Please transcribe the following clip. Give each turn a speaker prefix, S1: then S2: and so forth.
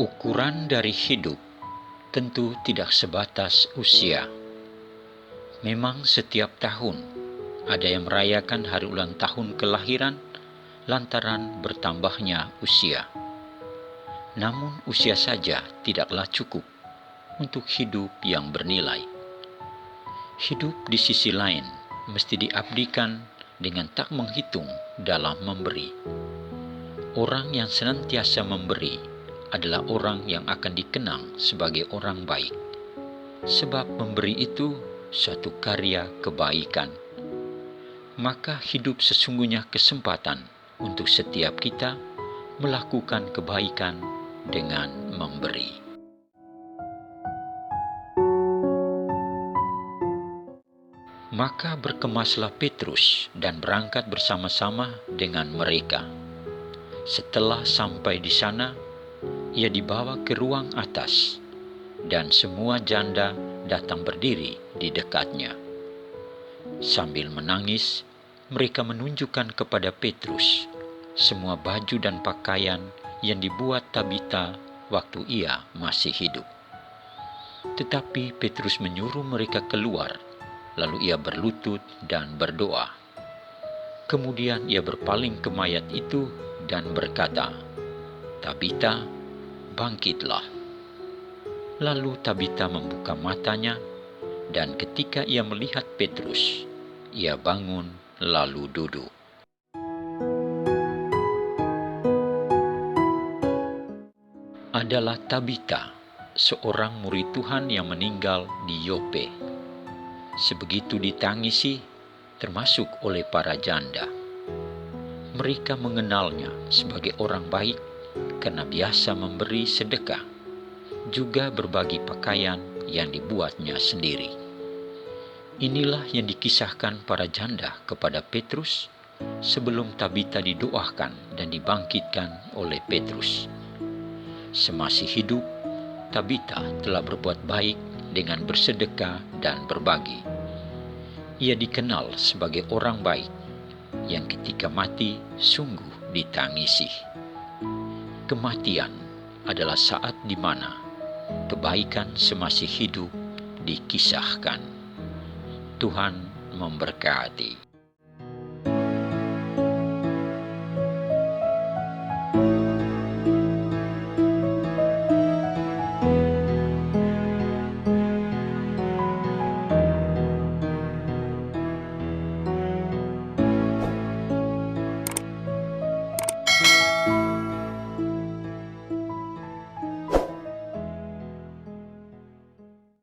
S1: Ukuran dari hidup tentu tidak sebatas usia. Memang setiap tahun ada yang merayakan hari ulang tahun kelahiran lantaran bertambahnya usia. Namun usia saja tidaklah cukup untuk hidup yang bernilai. Hidup di sisi lain mesti diabdikan dengan tak menghitung dalam memberi. Orang yang senantiasa memberi adalah orang yang akan dikenang sebagai orang baik. Sebab memberi itu suatu karya kebaikan. Maka hidup sesungguhnya kesempatan untuk setiap kita melakukan kebaikan dengan memberi. Maka berkemaslah Petrus dan berangkat bersama-sama dengan mereka. Setelah sampai di sana, ia dibawa ke ruang atas, dan semua janda datang berdiri di dekatnya. Sambil menangis, mereka menunjukkan kepada Petrus semua baju dan pakaian yang dibuat Tabita waktu ia masih hidup. Tetapi Petrus menyuruh mereka keluar, lalu ia berlutut dan berdoa. Kemudian ia berpaling ke mayat itu dan berkata, "Tabita, bangkitlah." Lalu Tabita membuka matanya, dan ketika ia melihat Petrus, ia bangun lalu duduk. Adalah Tabita, seorang murid Tuhan yang meninggal di Yope. Sebegitu ditangisi, termasuk oleh para janda. Mereka mengenalnya sebagai orang baik karena biasa memberi sedekah, juga berbagi pakaian yang dibuatnya sendiri. Inilah yang dikisahkan para janda kepada Petrus sebelum Tabita didoakan dan dibangkitkan oleh Petrus. Semasih hidup, Tabita telah berbuat baik dengan bersedekah dan berbagi. Ia dikenal sebagai orang baik yang ketika mati sungguh ditangisi. Kematian adalah saat di mana kebaikan semasih hidup dikisahkan. Tuhan memberkati.